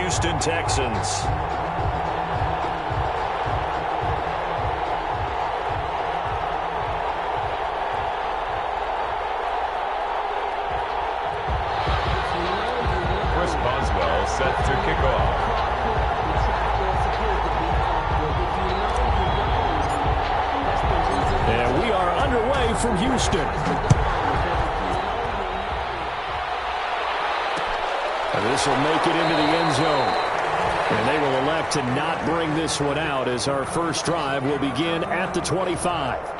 Houston Texans. Set to kick off. And we are underway from Houston. And this will make it into the end zone. And they will elect to not bring this one out as our first drive will begin at the 25.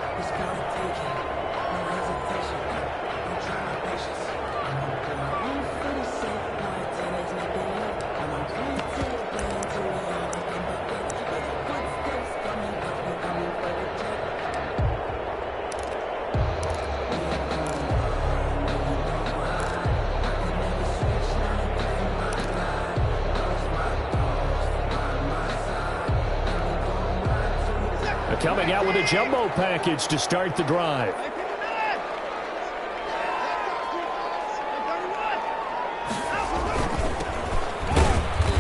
Coming out with a jumbo package to start the drive.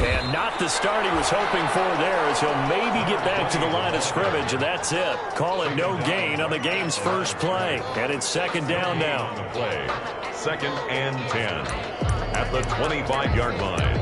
And not the start he was hoping for there, as he'll maybe get back to the line of scrimmage, and that's it. Call it no gain on the game's first play. And it's second down now. Play. 2nd and 10 at the 25-yard line.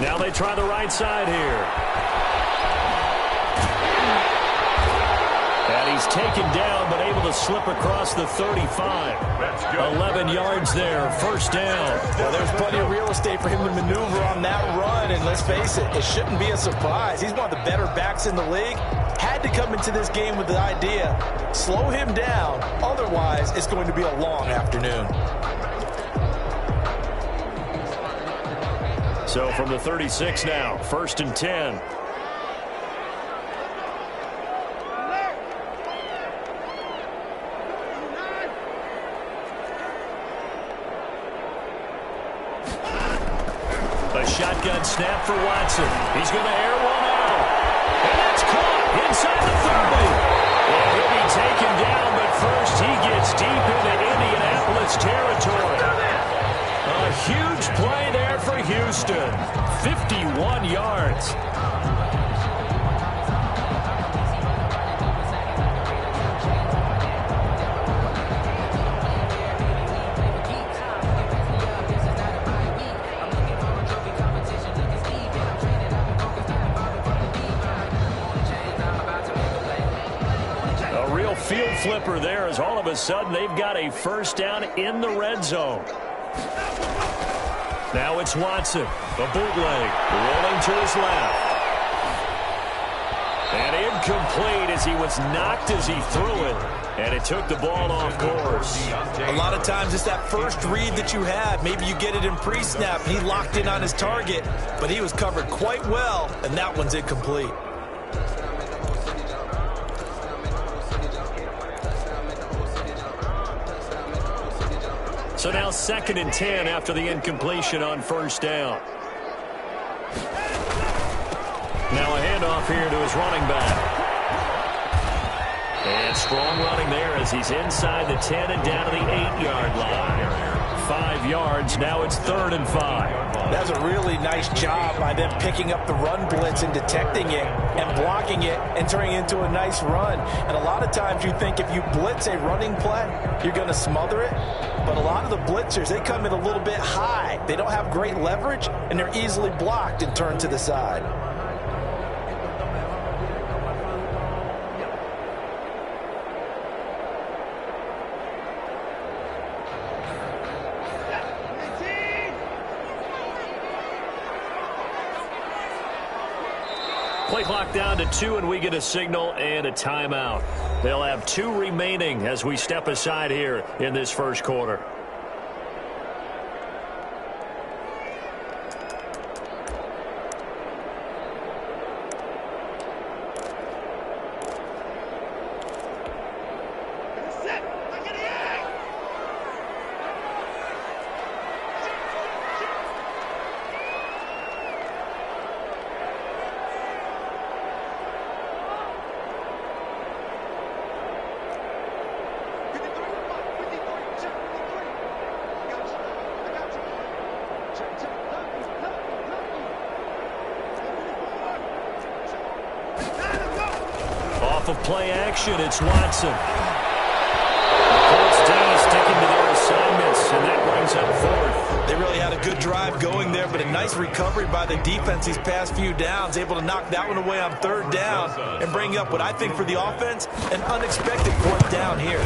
Now they try the right side here. And he's taken down, but able to slip across the 35. 11 yards there, first down. Well, there's plenty of real estate for him to maneuver on that run, and let's face it, it shouldn't be a surprise. He's one of the better backs in the league. Had to come into this game with the idea, slow him down, otherwise it's going to be a long afternoon. So from the 36 now, 1st and 10. A shotgun snap for Watson. He's going to air one out. And that's caught inside the 30. Well, he'll be taken down, but first he gets deep into Indianapolis territory. A huge play there for Houston. 51 yards. A real field flipper there, as all of a sudden they've got a first down in the red zone. Now it's Watson, a bootleg, rolling to his left. And incomplete as he was knocked as he threw it. And it took the ball off course. A lot of times it's that first read that you have. Maybe you get it in pre-snap, and he locked in on his target. But he was covered quite well, and that one's incomplete. So now 2nd and 10 after the incompletion on first down. Now a handoff here to his running back. And strong running there as he's inside the 10 and down to the 8-yard line. 5 yards, now it's 3rd and 5. That's a really nice job by them picking up the run blitz and detecting it and blocking it and turning it into a nice run. And a lot of times you think if you blitz a running play, you're going to smother it. But a lot of the blitzers, they come in a little bit high. They don't have great leverage, and they're easily blocked and turned to the side. Play clock down to 2, and we get a signal and a timeout. They'll have 2 remaining as we step aside here in this first quarter. off of play action. It's Watson. Colts D sticking to their assignments, and that brings up fourth. They really had a good drive going there, but a nice recovery by the defense these past few downs, able to knock that one away on third down and bring up what I think for the offense, an unexpected fourth down here.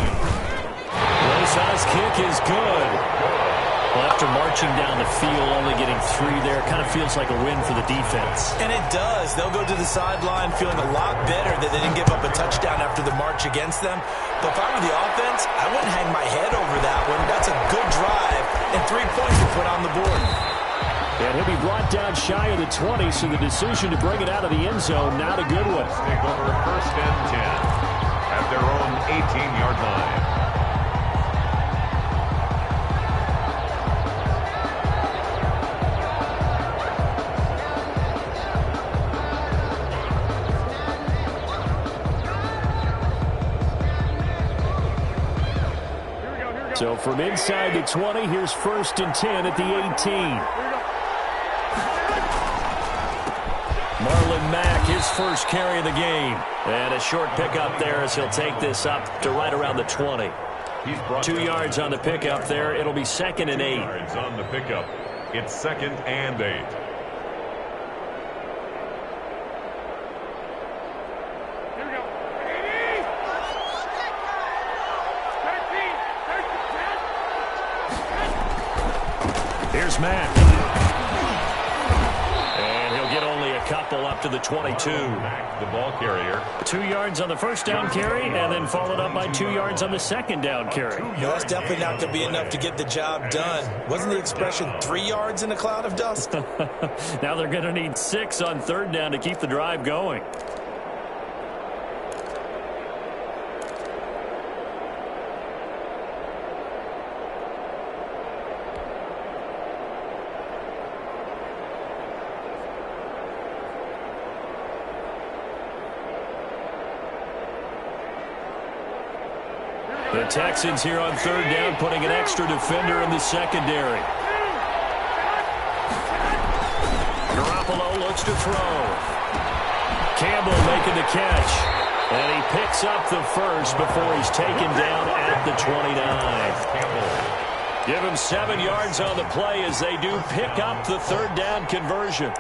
Rosas' kick is good. Well, after marching down the field, only getting 3 there, kind of feels like a win for the defense. And it does. They'll go to the sideline feeling a lot better that they didn't give up a touchdown after the march against them. But if I were the offense, I wouldn't hang my head over that one. That's a good drive and 3 points to put on the board. And he'll be brought down shy of the 20, so the decision to bring it out of the end zone, not a good one. Take over first and 10 at their own 18-yard line. So from inside the 20, here's first and 10 at the 18. Marlon Mack, his first carry of the game. And a short pickup there as he'll take this up to right around the 20. 2 yards on the pickup there. It'll be second and 8. Yards on the pickup. It's second and 8. Here's Mack. And he'll get only a couple up to the 22. Mack, the ball carrier. 2 yards on the first down carry, and then followed up by 2 yards on the second down carry. No, that's definitely not going to be enough to get the job done. Wasn't the expression 3 yards in a cloud of dust? Now they're going to need 6 on third down to keep the drive going. The Texans here on third down, putting an extra defender in the secondary. Garoppolo looks to throw. Campbell making the catch. And he picks up the first before he's taken down at the 29. Give him 7 yards on the play as they do pick up the third down conversion.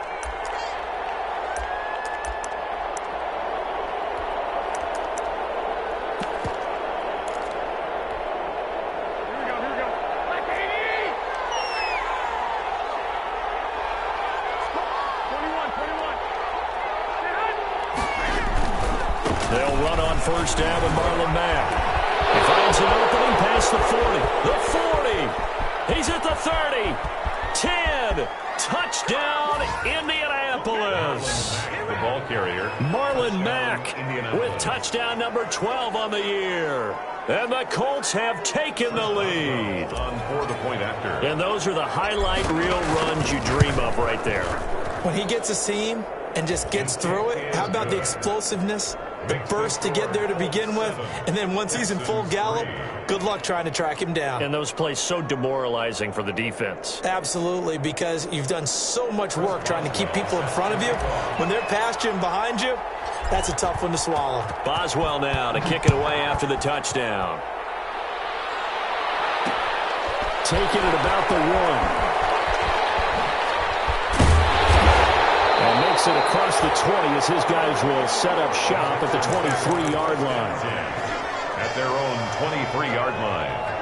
They'll run on first down with Marlon Mack. He finds an opening past the 40. The 40. He's at the 30. 10. Touchdown, Indianapolis. The ball carrier. Marlon Mack with touchdown number 12 on the year. And the Colts have taken the lead. On for the point after. And those are the highlight reel runs you dream of right there. When he gets a seam and just gets through it, how about the explosiveness? The burst to get there to begin with, and then once he's in full gallop, good luck trying to track him down. And those plays so demoralizing for the defense. Absolutely, because you've done so much work trying to keep people in front of you. When they're past you and behind you, that's a tough one to swallow. Boswell now to kick it away after the touchdown. Taking it about the 1. And makes it across the 20 as his guys will set up shop at the 23-yard line. At their own 23-yard line.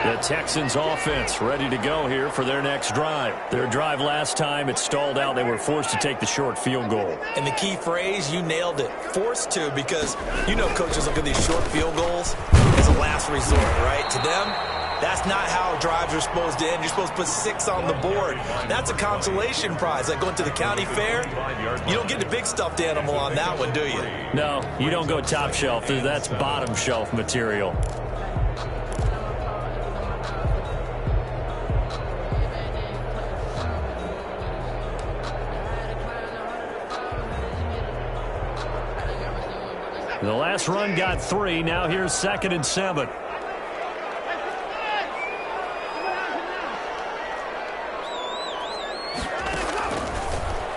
The Texans offense ready to go here for their next drive. Their drive last time, it stalled out. They were forced to take the short field goal. And the key phrase, you nailed it. Forced to, because you know coaches look at these short field goals as a last resort, right? To them, that's not how drives are supposed to end. You're supposed to put 6 on the board. That's a consolation prize. Like going to the county fair, you don't get the big stuffed animal on that one, do you? No, you don't go top shelf. That's bottom shelf material. The last run got 3. Now here's 2nd and 7.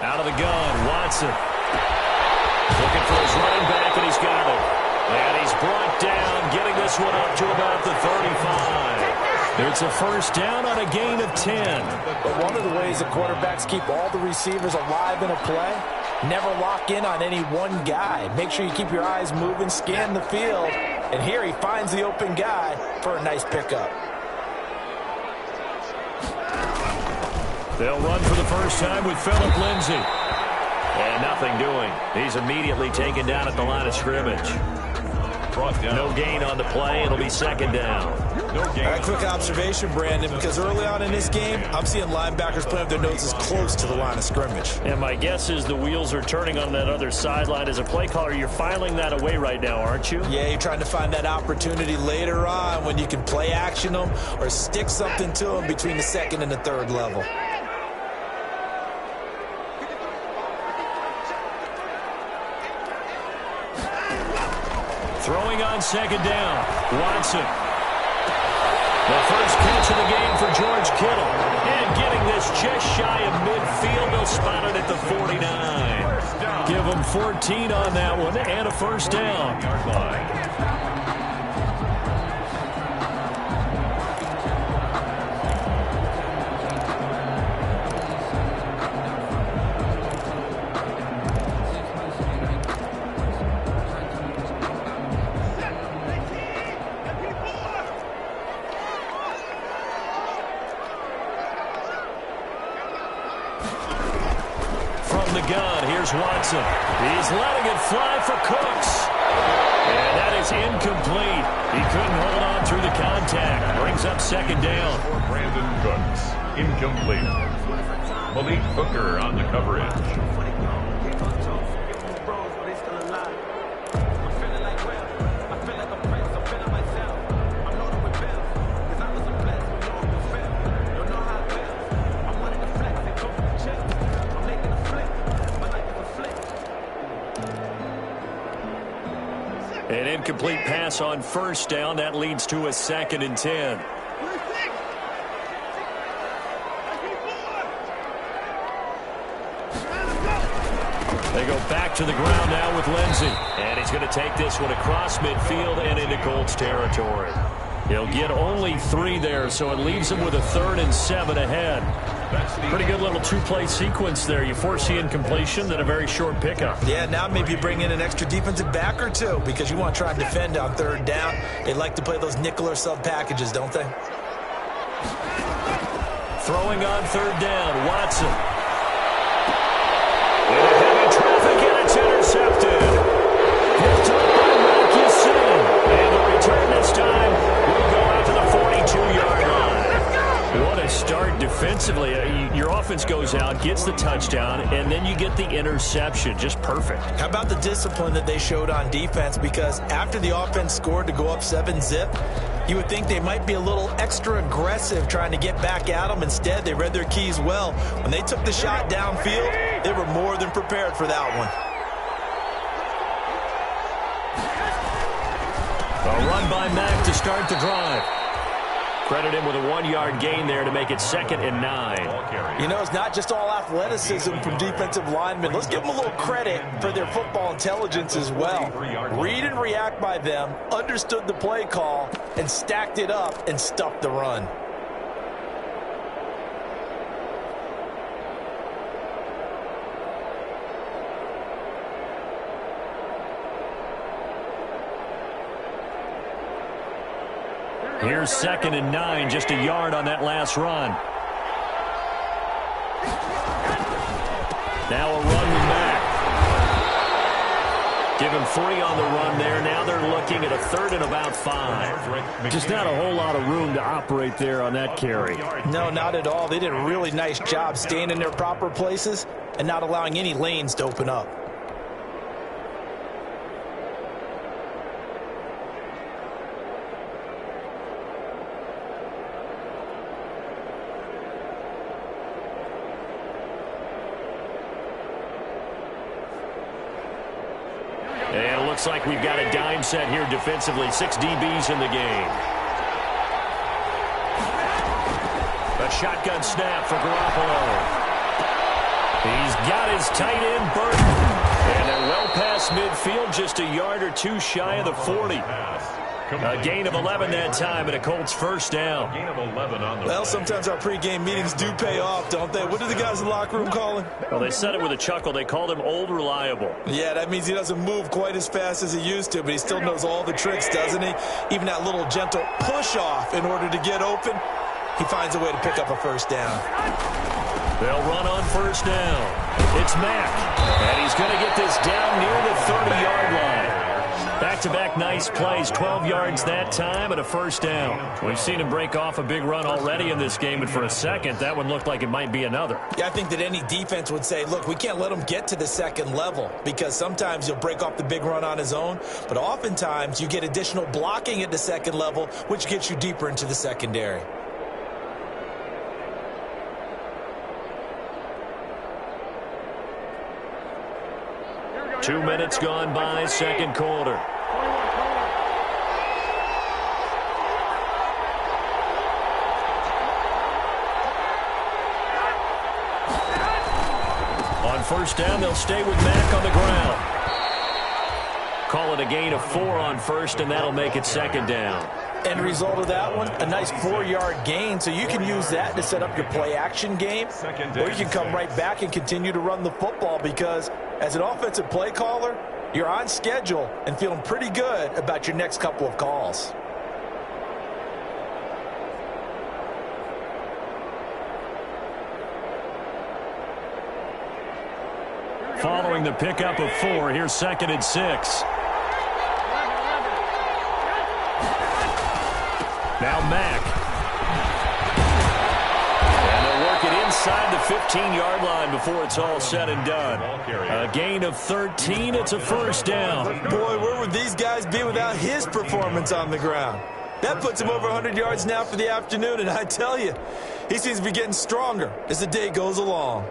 Out of the gun, Watson. Looking for his running back, and he's got it. And he's brought down, getting this one up to about the 35. It's a first down on a gain of 10. But one of the ways the quarterbacks keep all the receivers alive in a play, never lock in on any one guy. Make sure you keep your eyes moving, scan the field. And here he finds the open guy for a nice pickup. They'll run for the first time with Phillip Lindsay. And nothing doing. He's immediately taken down at the line of scrimmage. No gain on the play. It'll be 2nd down. A quick observation, Brandon, because early on in this game, I'm seeing linebackers playing with their noses close to the line of scrimmage. And my guess is the wheels are turning on that other sideline. As a play caller, you're filing that away right now, aren't you? Yeah, you're trying to find that opportunity later on when you can play action them or stick something to them between the 2nd and the 3rd level. Throwing on 2nd down, Watson. The first catch of the game for George Kittle. And getting this just shy of midfield. They'll spot it at the 49. Give them 14 on that one and a first down. Watson. He's letting it fly for Cooks. And that is incomplete. He couldn't hold on through the contact. Brings up 2nd down. For Brandon Cooks. Incomplete. Malik Hooker on the coverage. An incomplete pass on first down. That leads to a 2nd and 10. They go back to the ground now with Lindsay. And he's going to take this one across midfield and into Colts territory. He'll get only 3 there, so it leaves him with a 3rd and 7 ahead. Pretty good little 2-play sequence there. You force the incompletion, then a very short pickup. Yeah, now maybe you bring in an extra defensive back or 2 because you want to try and defend on 3rd down. They like to play those nickel or sub packages, don't they? Throwing on 3rd down, Watson. Into heavy traffic, and it's intercepted. Picked up by Marcus. And the return this time will go out to the 42-yard line. What a start defensively. Your offense goes out, gets the touchdown, and then you get the interception. Just perfect. How about the discipline that they showed on defense? Because after the offense scored to go up 7-zip, you would think they might be a little extra aggressive trying to get back at them. Instead, they read their keys well. When they took the shot downfield, they were more than prepared for that one. A run by Mack to start the drive. Credit him with a 1-yard gain there to make it 2nd and 9. You know, it's not just all athleticism from defensive linemen. Let's give them a little credit for their football intelligence as well. Read and react by them, understood the play call, and stacked it up and stuffed the run. Here's 2nd and 9, just a yard on that last run. Now a run with Mack. Give him 3 on the run there. Now they're looking at a 3rd and about 5. Just not a whole lot of room to operate there on that carry. No, not at all. They did a really nice job staying in their proper places and not allowing any lanes to open up. looks like we've got a dime set here defensively. 6 DBs in the game. A shotgun snap for Garoppolo. He's got his tight end, Burton. And they're well past midfield, just a yard or two shy of the 40. A gain of 11 that time, and a Colts first down. Gain of 11 on the Well, sometimes our pregame meetings do pay off, don't they? What do the guys in the locker room call him? Well, they said it with a chuckle. They called him Old Reliable. Yeah, that means he doesn't move quite as fast as he used to, but he still knows all the tricks, doesn't he? Even that little gentle push-off in order to get open, he finds a way to pick up a first down. They'll run on first down. It's Mack, and he's going to get this down near the 30-yard line. Back-to-back nice plays, 12 yards that time and a first down. We've seen him break off a big run already in this game, and for a second, that one looked like it might be another. Yeah, I think that any defense would say, look, we can't let him get to the second level because sometimes he'll break off the big run on his own, but oftentimes you get additional blocking at the second level, which gets you deeper into the secondary. Two minutes gone by, second quarter. On first down, they'll stay with Mack on the ground. Call it a gain of 4 on first, and that'll make it second down. End result of that one, a nice 4-yard gain, so you can use that to set up your play-action game, or you can come right back and continue to run the football because as an offensive play caller, you're on schedule and feeling pretty good about your next couple of calls. Following the pickup of 4, here's 2nd and 6. Now Mack. And they'll work it inside the 15-yard line before it's all said and done. A gain of 13. It's a first down. Boy, where would these guys be without his performance on the ground? That puts him over 100 yards now for the afternoon, and I tell you, he seems to be getting stronger as the day goes along.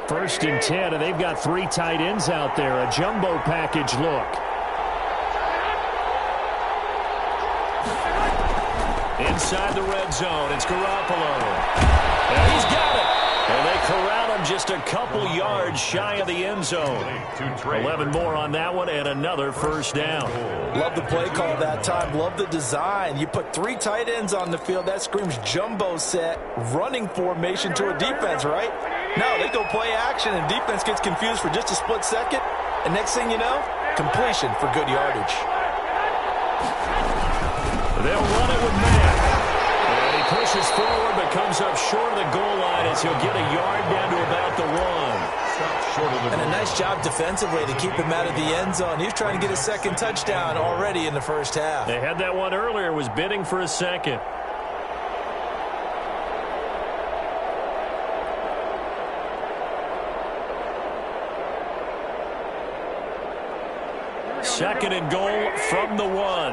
First and 10, and they've got 3 tight ends out there. A jumbo package look. Inside the red zone, it's Garoppolo. And he's got it. And they corral him just a couple yards shy of the end zone. 11 more on that one, and another first down. Love the play call that time. Love the design. You put 3 tight ends on the field. That screams jumbo set, running formation to a defense, right? No, they go play action, and defense gets confused for just a split second. And next thing you know, completion for good yardage. They'll run it with Mack. And he pushes forward, but comes up short of the goal line as he'll get a yard down to about the 1. And a nice job defensively to keep him out of the end zone. He was trying to get a second touchdown already in the first half. They had that one earlier, was bidding for a second. Second and goal from the 1.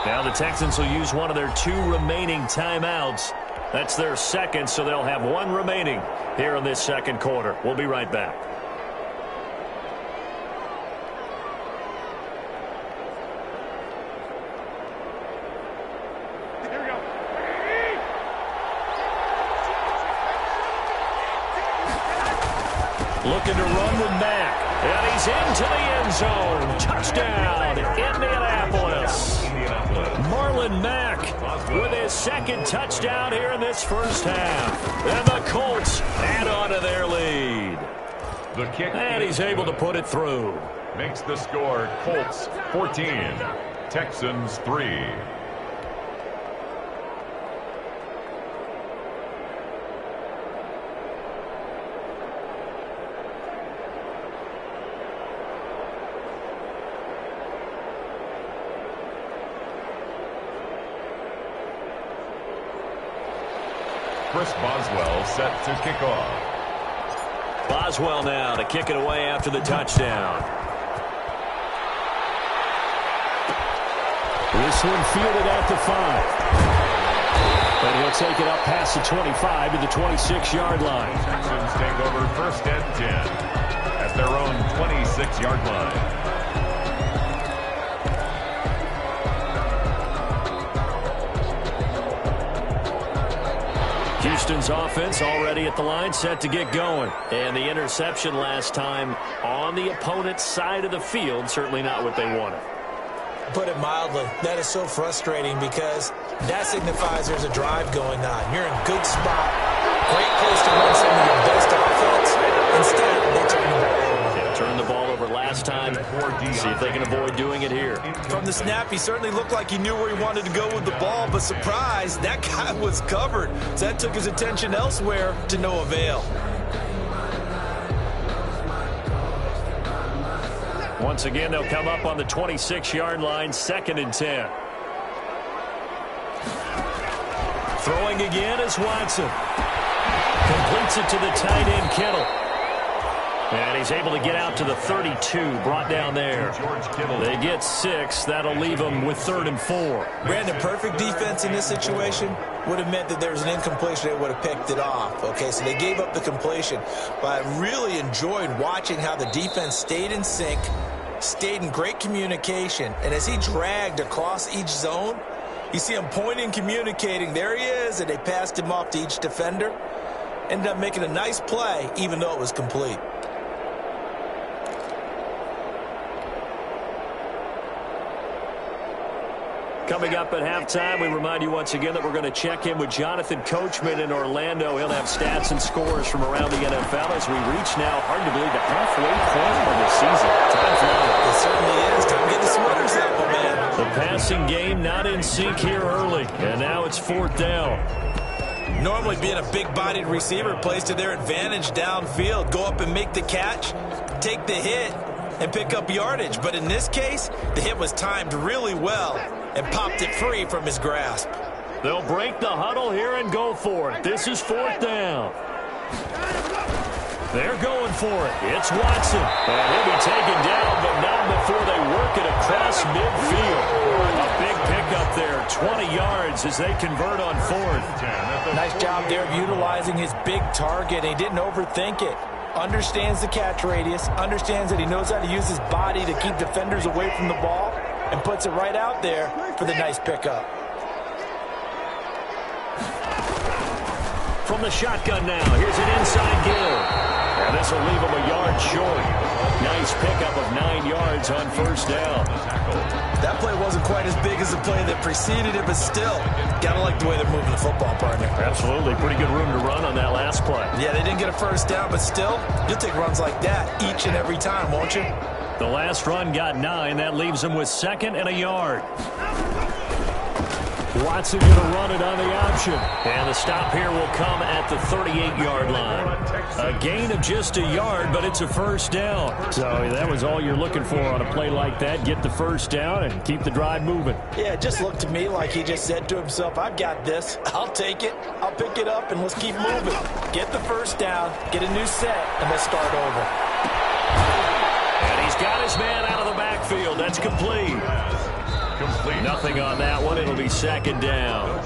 Now the Texans will use one of their 2 remaining timeouts. That's their second, so they'll have 1 remaining here in this second quarter. We'll be right back. Looking to run with Mack. And he's into the end zone. Touchdown, Indianapolis. Marlon Mack with his second touchdown here in this first half. And the Colts add on to their lead. The kick. And he's able to put it through. Makes the score Colts 14, Texans 3. Chris Boswell set to kick off. Boswell now to kick it away after the touchdown. This one fielded out to 5. And he'll take it up past the 25 to the 26-yard line. Texans take over 1st and 10 at their own 26-yard line. Houston's offense already at the line, set to get going. And the interception last time on the opponent's side of the field, certainly not what they wanted. Put it mildly, that is so frustrating because that signifies there's a drive going on. You're in good spot, great place to run some of your best offense. Instead, they turn the ball over. Yeah, turned the ball over last time. See if they can avoid doing it here. From the snap, he certainly looked like he knew where he wanted to go with the ball, but surprise, that guy was covered. So that took his attention elsewhere to no avail. Once again, they'll come up on the 26-yard line, 2nd and 10. Throwing again is Watson. Completes it to the tight end, Kittle. And he's able to get out to the 32, brought down there. They get 6. That'll leave them with 3rd and 4. Brandon, perfect defense in this situation would have meant that there was an incompletion. They would have picked it off. Okay, so they gave up the completion. But I really enjoyed watching how the defense stayed in sync, stayed in great communication. And as he dragged across each zone, you see him pointing, communicating. There he is, and they passed him off to each defender. Ended up making a nice play, even though it was complete. Coming up at halftime, we remind you once again that we're going to check in with Jonathan Coachman in Orlando. He'll have stats and scores from around the NFL as we reach now, hard to believe, the halfway point of the season. Time flying. It certainly is. Time to get the sweaters out, my man. The passing game not in sync here early, and now it's 4th down. Normally being a big-bodied receiver plays to their advantage downfield. Go up and make the catch, take the hit, and pick up yardage. But in this case, the hit was timed really well and popped it free from his grasp. They'll break the huddle here and go for it. This is 4th down. They're going for it. It's Watson. And he'll be taken down, but not before they work it across midfield. A big pickup there, 20 yards as they convert on 4th. Nice job there of utilizing his big target. He didn't overthink it. Understands the catch radius, understands that he knows how to use his body to keep defenders away from the ball, and puts it right out there for the nice pickup. From the shotgun now, here's an inside give. And this will leave him a yard short. Nice pickup of 9 yards on 1st down. That play wasn't quite as big as the play that preceded it, but still, gotta like the way they're moving the football, partner. Absolutely. Pretty good room to run on that last play. Yeah, they didn't get a 1st down, but still, you'll take runs like that each and every time, won't you? The last run got 9. That leaves him with 2nd and a yard. Watson going to run it on the option. And the stop here will come at the 38-yard line. A gain of just a yard, but it's a 1st down. So that was all you're looking for on a play like that. Get the 1st down and keep the drive moving. Yeah, it just looked to me like he just said to himself, I've got this. I'll take it. I'll pick it up, and let's keep moving. Get the 1st down, get a new set, and let's start over. And he's got his man out of the backfield. That's complete. Nothing on that one. It'll be 2nd down.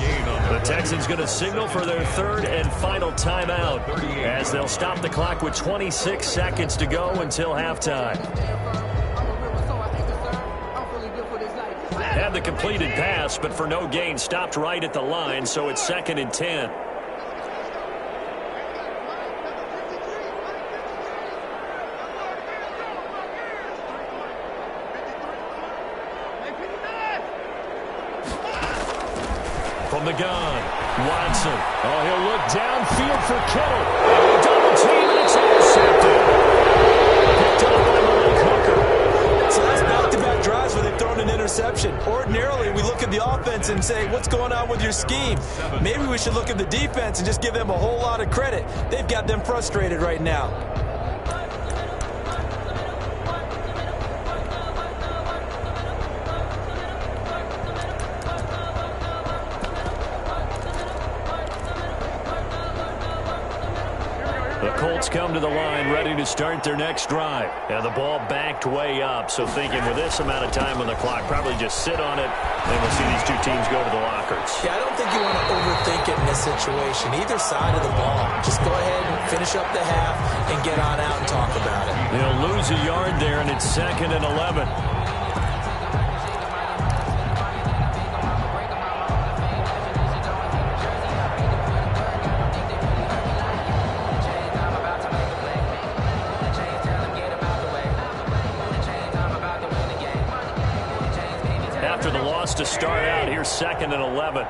The Texans going to signal for their 3rd and final timeout as they'll stop the clock with 26 seconds to go until halftime. Had the completed pass, but for no gain, stopped right at the line, so it's 2nd and 10. From the gun, Watson. Oh, he'll look downfield for Kittle. And double team, and it's intercepted. Picked up by Malik Hooker. So that's back-to-back drives where they've thrown an interception. Ordinarily, we look at the offense and say, what's going on with your scheme? Maybe we should look at the defense and just give them a whole lot of credit. They've got them frustrated right now. Colts come to the line ready to start their next drive. And the ball backed way up, so thinking with this amount of time on the clock, probably just sit on it, and we'll see these two teams go to the lockers. Yeah, I don't think you want to overthink it in this situation. Either side of the ball. Just go ahead and finish up the half and get on out and talk about it. They'll lose a yard there, and it's 2nd and 11. After the loss to start out, here's 2nd and 11.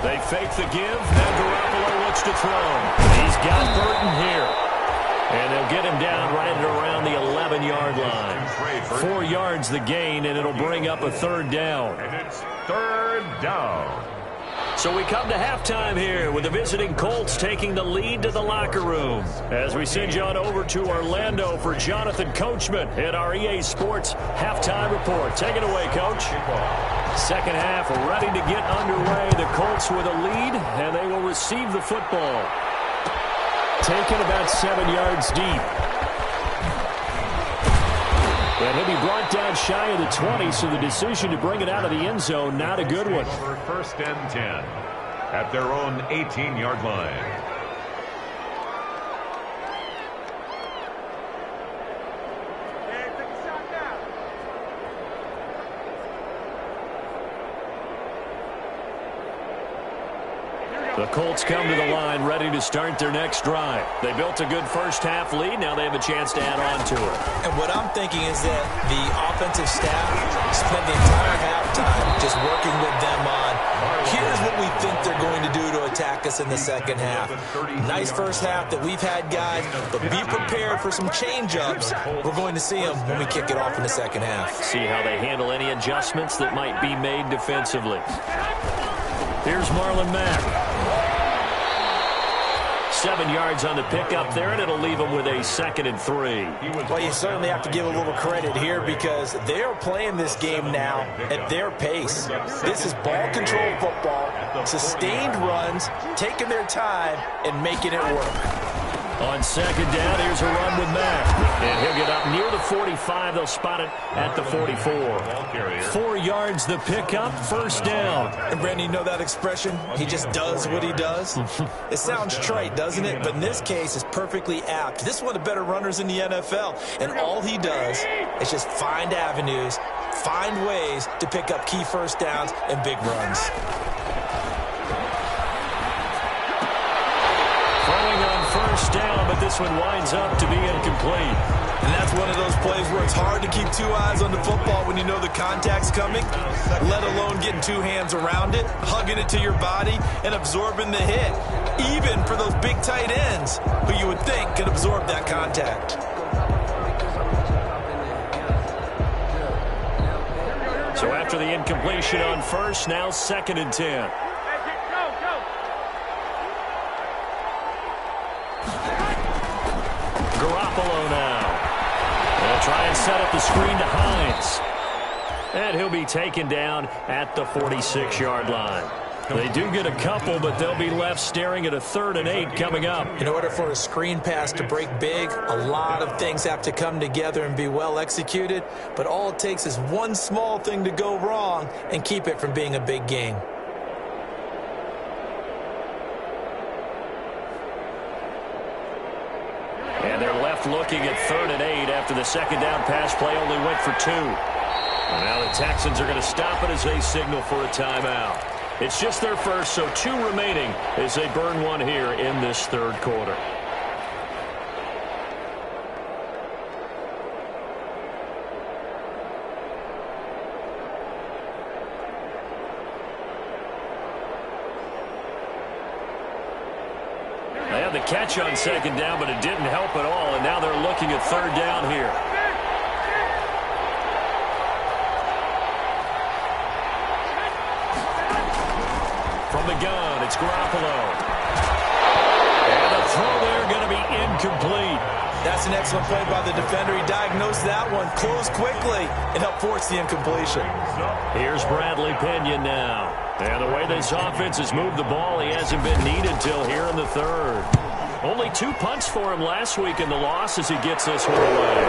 They fake the give. Now Garoppolo looks to throw. He's got Burton here. And they'll get him down right at around the 11-yard line. 4 yards the gain, and it'll bring up a 3rd down. And it's 3rd down. So we come to halftime here with the visiting Colts taking the lead to the locker room. As we send you on over to Orlando for Jonathan Coachman at our EA Sports Halftime Report. Take it away, Coach. Second half ready to get underway. The Colts with a lead, and they will receive the football. Taken about 7 yards deep. And he'll be brought down shy of the 20, so the decision to bring it out of the end zone, not a good one. Over 1st and 10 at their own 18-yard line. The Colts come to the line ready to start their next drive. They built a good first half lead. Now they have a chance to add on to it. And what I'm thinking is that the offensive staff spent the entire halftime just working with them on, here's what we think they're going to do to attack us in the second half. Nice first half that we've had, guys, but be prepared for some change-ups. We're going to see them when we kick it off in the second half. See how they handle any adjustments that might be made defensively. Here's Marlon Mack. 7 yards on the pickup there, and it'll leave them with a 2nd and 3. Well, you certainly have to give a little credit here because they're playing this game now at their pace. This is ball control football, sustained runs, taking their time, and making it work. On 2nd down, here's a run with Mack. And he'll get up near the 45. They'll spot it at the 44. 4 yards the pickup, 1st down. And Brandon, you know that expression? He just does what he does? It sounds trite, doesn't it? But in this case, it's perfectly apt. This is one of the better runners in the NFL. And all he does is just find avenues, find ways to pick up key first downs and big runs. Throwing on 1st down, but this one winds up to be incomplete. And that's one of those plays where it's hard to keep 2 eyes on the football when you know the contact's coming, let alone getting 2 hands around it, hugging it to your body, and absorbing the hit, even for those big tight ends who you would think could absorb that contact. So after the incompletion on 1st, now 2nd and 10. Garoppolo now. They'll try and set up the screen to Hines. And he'll be taken down at the 46-yard line. They do get a couple, but they'll be left staring at a 3rd and 8 coming up. In order for a screen pass to break big, a lot of things have to come together and be well executed. But all it takes is one small thing to go wrong and keep it from being a big game. And they're left looking at 3rd and 8 after the 2nd down pass play only went for 2. And now the Texans are going to stop it as they signal for a timeout. It's just their first, so 2 remaining as they burn one here in this 3rd quarter. They had the catch on 2nd down, but it didn't help at all, and now they're looking at 3rd down here. From the gun, it's Garoppolo. And the throw there going to be incomplete. That's an excellent play by the defender. He diagnosed that one, closed quickly, and helped force the incompletion. Here's Bradley Pinion now. And the way this offense has moved the ball, he hasn't been needed till here in the third. Only 2 punts for him last week in the loss as he gets this one away.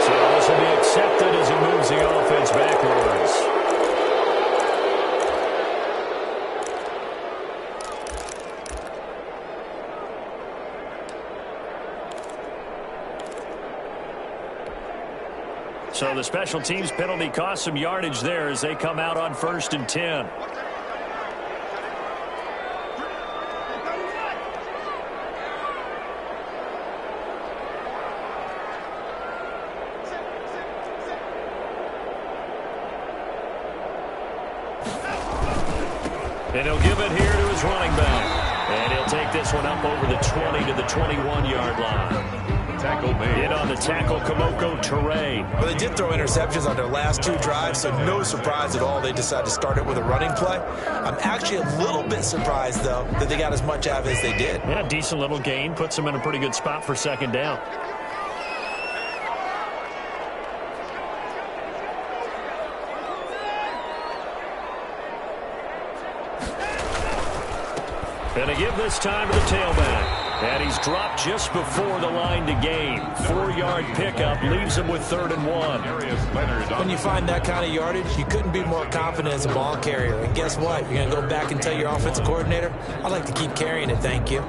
So this will be accepted as he moves the offense backwards. So the special teams penalty cost some yardage there as they come out on 1st and 10. And he'll give it here to his running back. And he'll take this one up over the 20 to the 21-yard line. Tackle made. In on the tackle, Kamoko Toure. Well, they did throw interceptions on their last 2 drives, so no surprise at all they decided to start it with a running play. I'm actually a little bit surprised, though, that they got as much out of it as they did. Yeah, decent little gain. Puts them in a pretty good spot for 2nd down. And a give this time to the tailback. And he's dropped just before the line to gain. 4-yard pickup leaves him with 3rd and 1. When you find that kind of yardage, you couldn't be more confident as a ball carrier. And guess what? You're going to go back and tell your offensive coordinator, I'd like to keep carrying it, thank you.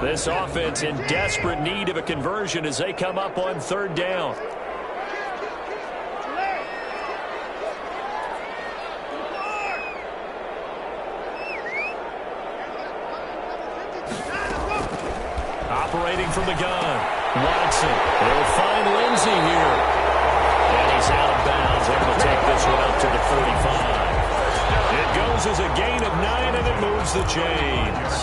This offense in desperate need of a conversion as they come up on 3rd down. Operating from the gun, Watson. They'll find Lindsey here. And he's out of bounds, able to take this one up to the 45. It goes as a gain of 9, and it moves the chains.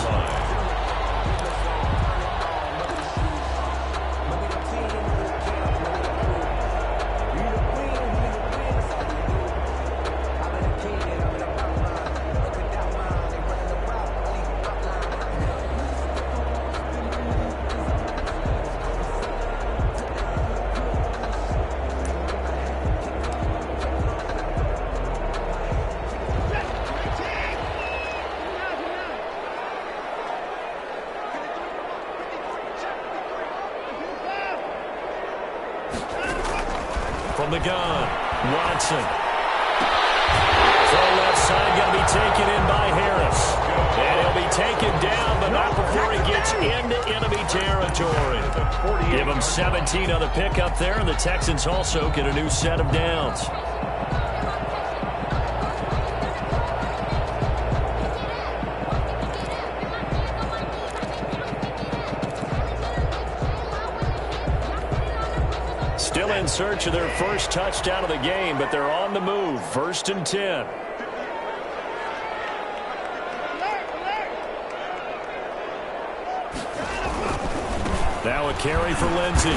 From the gun, Watson. Throw left side, going to be taken in by Harris. And he'll be taken down, but not before he gets into enemy territory. Give him 17 on the pickup there, and the Texans also get a new set of downs. Still in search of their first touchdown of the game, but they're on the move. 1st and 10. Now a carry for Lindsey.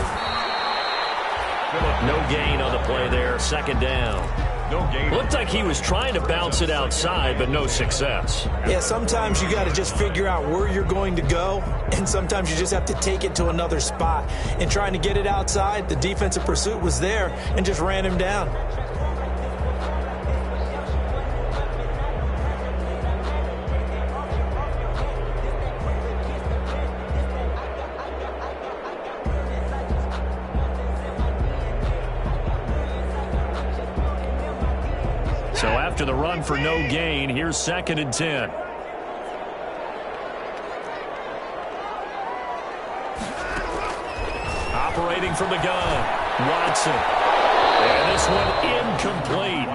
No gain on the play there. 2nd down. No gain. Looked like he was trying to bounce it outside, but no success. Yeah, sometimes you got to just figure out where you're going to go, and sometimes you just have to take it to another spot. And trying to get it outside, the defensive pursuit was there and just ran him down. So after the run for no gain, here's 2nd and 10. Operating from the gun, Watson. And this one incomplete.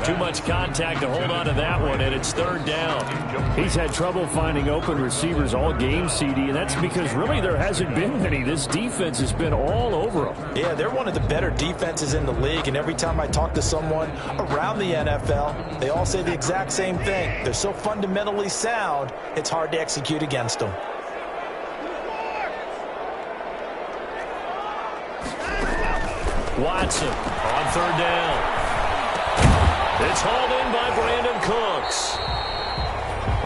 Too much contact to hold on to that one, and it's 3rd down. He's had trouble finding open receivers all game, CD, and that's because really there hasn't been many. This defense has been all over him. Yeah, they're one of the better defenses in the league, and every time I talk to someone around the NFL, they all say the exact same thing. They're so fundamentally sound, it's hard to execute against them. Watson on 3rd down. It's hauled in by Brandon Cooks.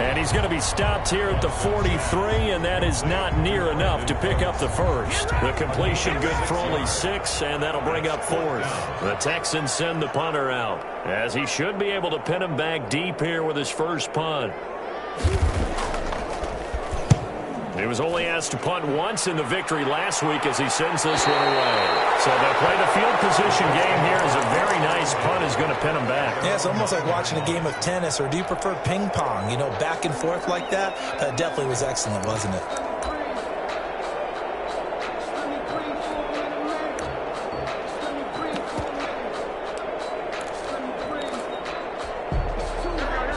And he's going to be stopped here at the 43, and that is not near enough to pick up the first. The completion good for only 6, and that'll bring up 4th. The Texans send the punter out, as he should be able to pin him back deep here with his first punt. He was only asked to punt once in the victory last week as he sends this one away. So they'll play the field position game here as a very nice punt is going to pin him back. Yeah, it's almost like watching a game of tennis, or do you prefer ping pong? You know, back and forth like that? That definitely was excellent, wasn't it?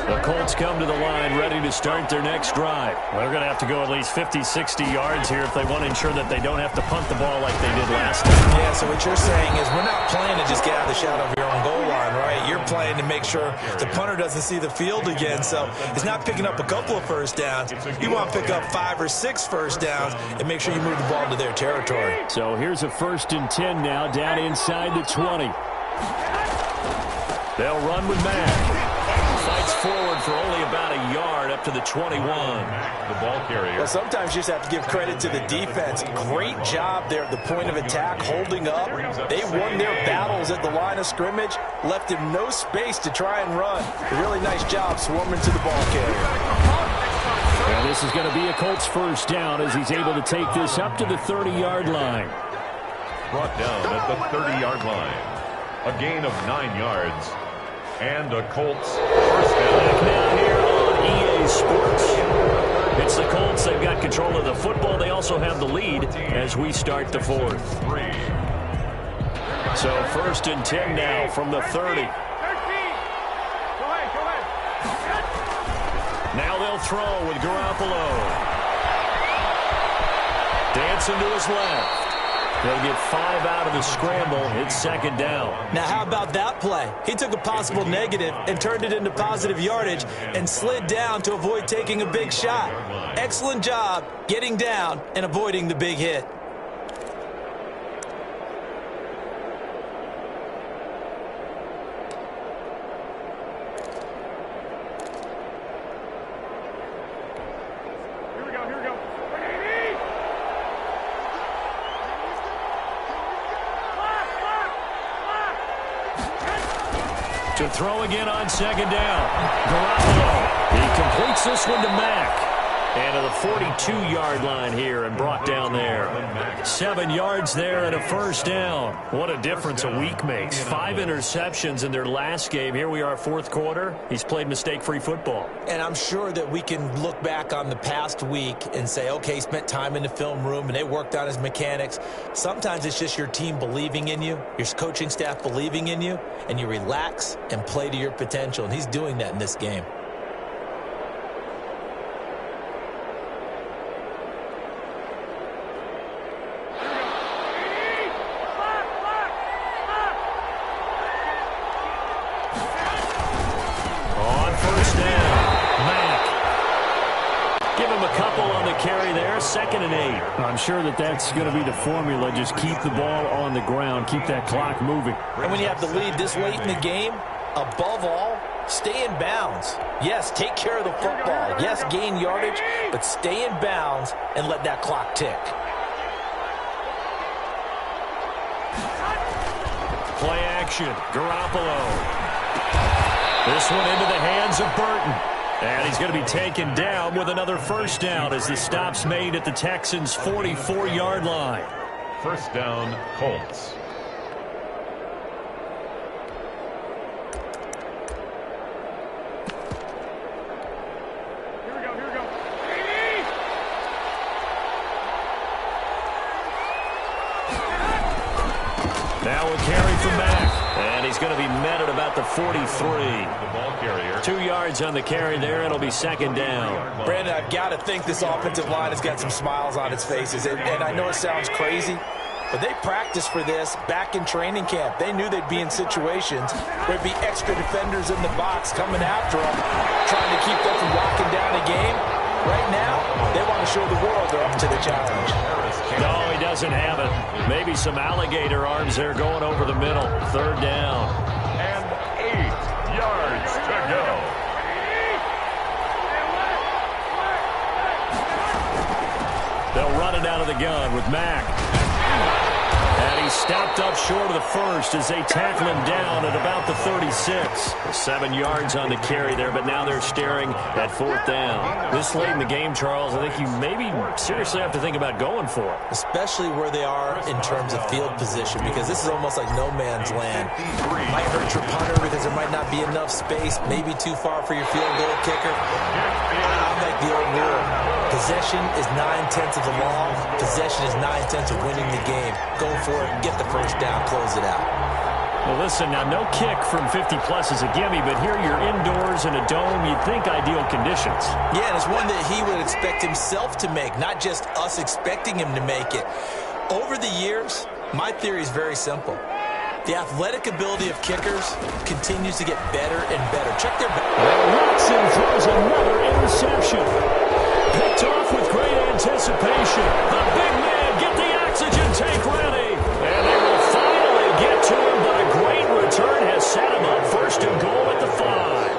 The Colts come to the line ready to start their next drive. They're going to have to go at least 50, 60 yards here if they want to ensure that they don't have to punt the ball like they did last time. Yeah, so what you're saying is we're not playing to just get out of the shadow of your own goal line, right? You're playing to make sure the punter doesn't see the field again. So he's not picking up a couple of first downs. You want to pick up 5 or 6 first downs and make sure you move the ball into their territory. So here's a 1st and 10 now, down inside the 20. They'll run with Mack. Fights forward for only about a yard up to the 21. The ball carrier. Well, sometimes you just have to give credit to the defense. Great job there at the point of attack, holding up. They won their battles at the line of scrimmage, left him no space to try and run. A really nice job swarming to the ball carrier. And this is going to be a Colts first down as he's able to take this up to the 30-yard line. Brought down at the 30-yard line. A gain of 9 yards. And a Colts first down. Back now here on EA Sports. It's the Colts. They've got control of the football. They also have the lead as we start the 4th. So 1st and 10 now from the 30. Now they'll throw with Garoppolo. Dancing to his left. They'll get 5 out of the scramble. It's 2nd down. Now, how about that play? He took a possible negative and turned it into positive yardage and slid down to avoid taking a big shot. Excellent job getting down and avoiding the big hit. To throw again on 2nd down. Garoppolo. He completes this one to Mack. And to the 42-yard line here and brought down there. 7 yards there and a first down. What a difference a week makes. 5 interceptions in their last game. Here we are, 4th quarter. He's played mistake-free football. And I'm sure that we can look back on the past week and say, okay, he spent time in the film room and they worked on his mechanics. Sometimes it's just your team believing in you, your coaching staff believing in you, and you relax and play to your potential. And he's doing that in this game. I'm sure that's going to be the formula. Just keep the ball on the ground. Keep that clock moving. And when you have the lead this late in the game, above all, stay in bounds. Yes, take care of the football. Yes, gain yardage, but stay in bounds and let that clock tick. Play action. Garoppolo. This one into the hands of Burton. And he's going to be taken down with another first down as the stop's made at the Texans' 44-yard line. First down, Colts. Here we go. Now we'll carry from back. And he's going to be met at about the 43. The ball carrier. 2 yards on the carry there. It'll be 2nd down. Brandon, I've got to think this offensive line has got some smiles on its faces. And I know it sounds crazy, but they practiced for this back in training camp. They knew they'd be in situations where there'd be extra defenders in the box coming after them, trying to keep them from locking down a game. Right now, they want to show the world they're up to the challenge. No, he doesn't have it. Maybe some alligator arms there going over the middle. 3rd down. And 8 yards to go. They'll run it out of the gun with Mack. And he stopped up short of the first as they tackle him down at about the 36. 7 yards on the carry there, but now they're staring at 4th down. This late in the game, Charles, I think you maybe seriously have to think about going for it. Especially where they are in terms of field position, because this is almost like no man's land. Might hurt your punter because there might not be enough space, maybe too far for your field goal kicker. I like the old rule. Possession is 9/10 of the law. Possession is 9/10 of winning the game. Go for it, get the first down, close it out. Well, listen, now no kick from 50-plus is a gimme, but here you're indoors in a dome. You'd think ideal conditions. Yeah, and it's one that he would expect himself to make, not just us expecting him to make it. Over the years, my theory is very simple. The athletic ability of kickers continues to get better and better. Check their back. Watson throws another interception. Picked off with great anticipation. The big man, get the oxygen tank ready. And they will finally get to him, but a great return has set him up 1st and goal at the 5.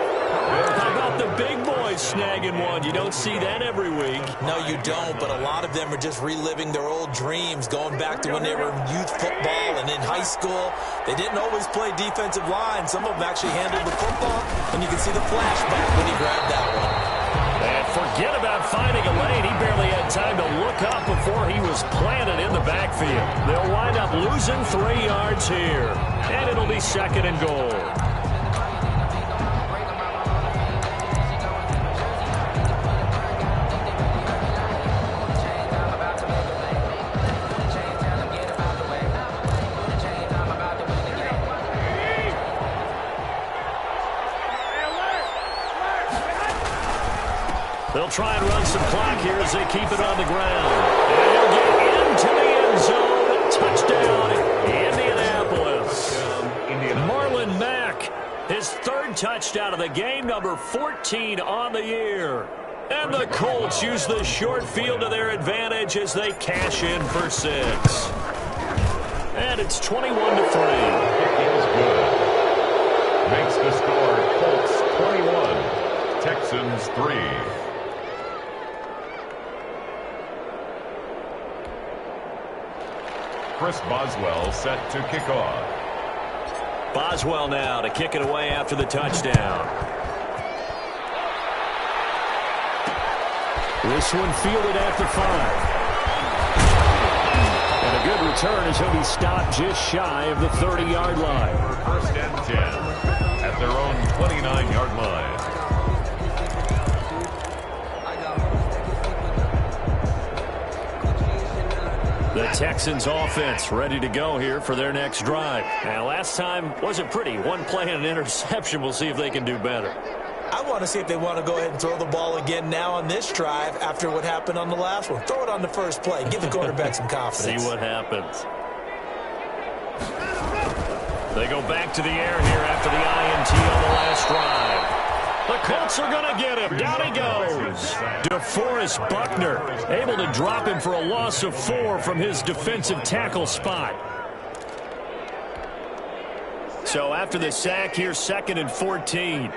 How about the big boys snagging one? You don't see that every week. No, you don't, but a lot of them are just reliving their old dreams, going back to when they were in youth football and in high school. They didn't always play defensive line. Some of them actually handled the football, and you can see the flashback when he grabbed that one. And forget about finding a lane. He barely had time to look up before he was planted in the backfield. They'll wind up losing 3 yards here, and it'll be 2nd and goal. They'll try and run some clock here as they keep it on the ground. And he'll get into the end zone. Touchdown, Indianapolis. Marlon Mack, his 3rd touchdown of the game, number 14 on the year. And the Colts use the short field to their advantage as they cash in for 6. And it's 21-3. Is good. Makes the score Colts 21, Texans 3. Chris Boswell set to kick off. Boswell now to kick it away after the touchdown. This one fielded at the 5. And a good return as he'll be stopped just shy of the 30-yard line. 1st and 10 at their own 29-yard line. The Texans offense ready to go here for their next drive. Now, last time wasn't pretty. One play and an interception. We'll see if they can do better. I want to see if they want to go ahead and throw the ball again now on this drive after what happened on the last one. Throw it on the first play. Give the quarterback some confidence. See what happens. They go back to the air here after the INT on the last drive. The Colts are going to get him. Down he goes. DeForest Buckner able to drop him for a loss of 4 from his defensive tackle spot. So after the sack, here's 2nd and 14.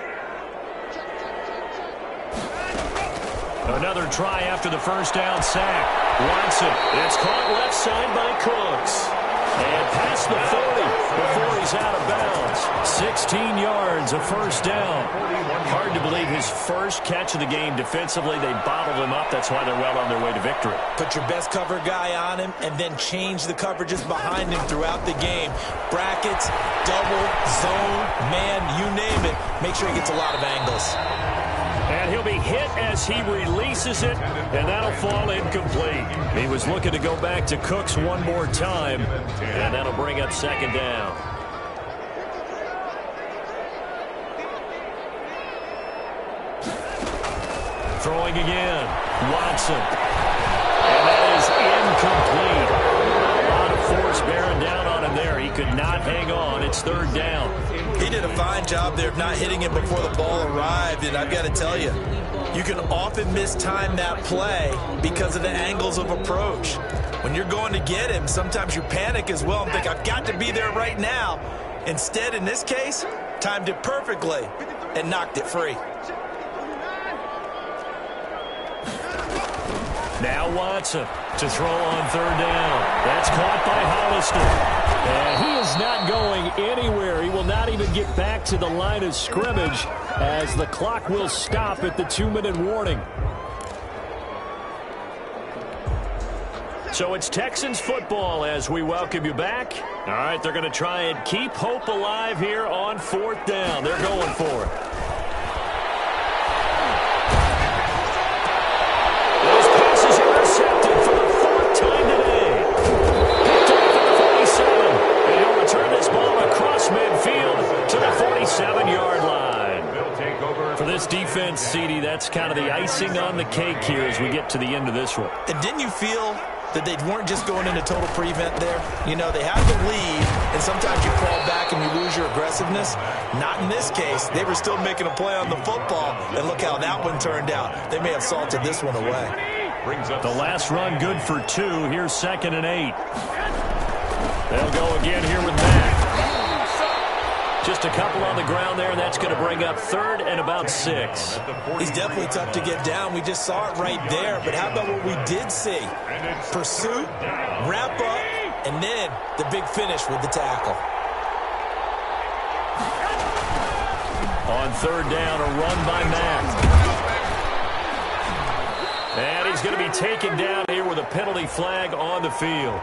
Another try after the first down sack. Watson, it's caught left side by Cooks. And past the 40 before he's out of bounds. 16 yards, a first down. Hard to believe his first catch of the game defensively. They bottled him up. That's why they're well on their way to victory. Put your best cover guy on him and then change the coverages behind him throughout the game. Brackets, double, zone, man, you name it. Make sure he gets a lot of angles. And he'll be hit as he releases it, and that'll fall incomplete. He was looking to go back to Cooks one more time, and that'll bring up 2nd down. Throwing again. Watson. And that is incomplete. A lot of force bearing down on him there. He could not hang on. It's 3rd down. He did a fine job there of not hitting him before the ball arrived, and I've got to tell you, you can often mistime that play because of the angles of approach. When you're going to get him, sometimes you panic as well and think, I've got to be there right now. Instead, in this case, timed it perfectly and knocked it free. Now Watson to throw on third down. That's caught by Hollister. And he is not going anywhere. He will not even get back to the line of scrimmage as the clock will stop at the 2-minute warning. So it's Texans football as we welcome you back. All right, they're going to try and keep hope alive here on fourth down. They're going for it. Those passes intercepted for the fourth time today. Picked off at the 47. And he'll return this ball across midfield to the 47-yard line. For this defense, CD, that's kind of the icing on the cake here as we get to the end of this one. And didn't you feel that they weren't just going into total prevent there? You know, they had the lead, and sometimes you fall back and you lose your aggressiveness. Not in this case. They were still making a play on the football, and look how that one turned out. They may have salted this one away. The last run good for 2. Here's 2nd and 8. They'll go again here with Mack. Just a couple on the ground there, and that's going to bring up 3rd and about 6. He's definitely tough to get down. We just saw it right there. But how about what we did see? Pursuit, wrap up, and then the big finish with the tackle. On 3rd down, a run by Mack. And he's going to be taken down here with a penalty flag on the field.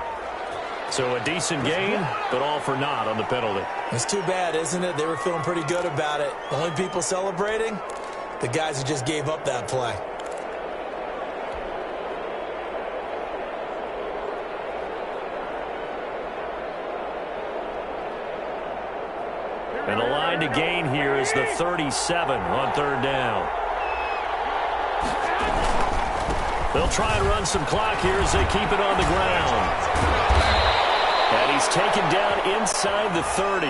So a decent gain, but all for naught on the penalty. It's too bad, isn't it? They were feeling pretty good about it. The only people celebrating, the guys who just gave up that play. And the line to gain here is the 37 on 3rd down. They'll try and run some clock here as they keep it on the ground. And he's taken down inside the 30.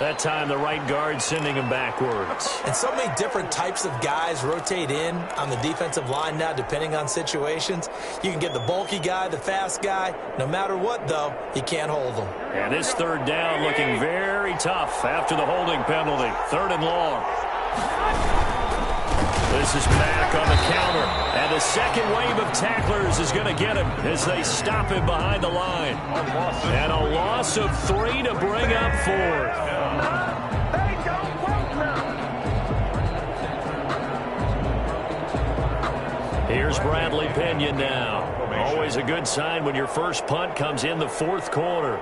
That time the right guard sending him backwards. And so many different types of guys rotate in on the defensive line now depending on situations. You can get the bulky guy, the fast guy. No matter what, though, you can't hold them. And this 3rd down looking very tough after the holding penalty. 3rd and long. This is Mack on the counter. And the second wave of tacklers is going to get him as they stop him behind the line. And a loss of 3 to bring up 4th. Here's Bradley Pinion now. Always a good sign when your first punt comes in the 4th quarter.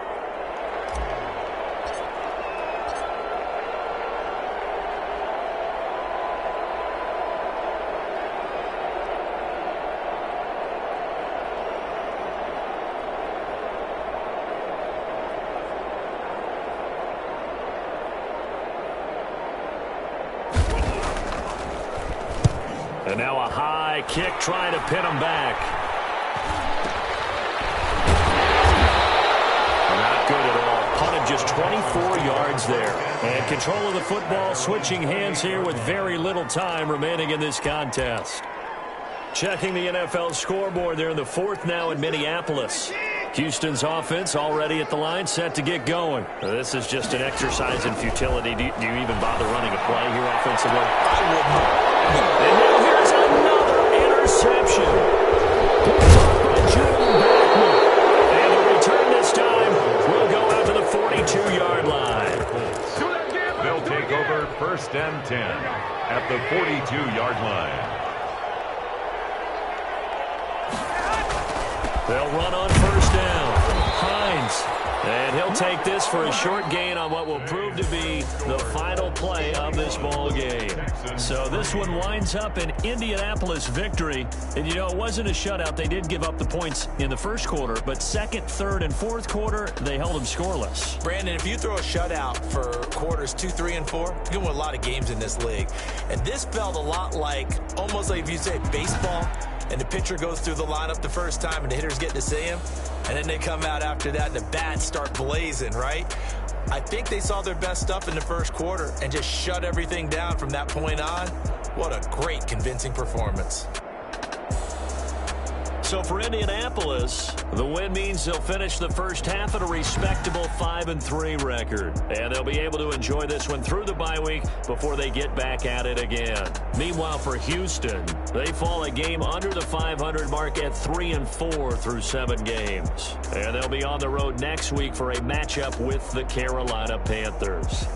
And now a high kick trying to pin him back. Not good at all. Punted just 24 yards there. And control of the football switching hands here with very little time remaining in this contest. Checking the NFL scoreboard there in the 4th now in Minneapolis. Houston's offense already at the line, set to get going. This is just an exercise in futility. Do you even bother running a play here offensively? I wouldn't. And now here's another interception. Picked off by Julian Blackmon. And the return this time will go out to the 42-yard line. They'll take over 1st and 10 at the 42-yard line. They'll run on 1st down. Hines. And he'll take this for a short gain on what will prove to be the final play of this ball game. So this one winds up an Indianapolis victory. And, you know, it wasn't a shutout. They did give up the points in the 1st quarter. But 2nd, 3rd, and 4th quarter, they held them scoreless. Brandon, if you throw a shutout for quarters 2, 3, and 4, you're going to win a lot of games in this league. And this felt a lot like, almost like if you say baseball, and the pitcher goes through the lineup the first time and the hitters get to see him, and then they come out after that and the bats start blazing, right? I think they saw their best stuff in the 1st quarter and just shut everything down from that point on. What a great, convincing performance. So for Indianapolis, the win means they'll finish the first half at a respectable 5-3 record. And they'll be able to enjoy this one through the bye week before they get back at it again. Meanwhile, for Houston, they fall a game under the 500 mark at 3-4 through 7 games. And they'll be on the road next week for a matchup with the Carolina Panthers.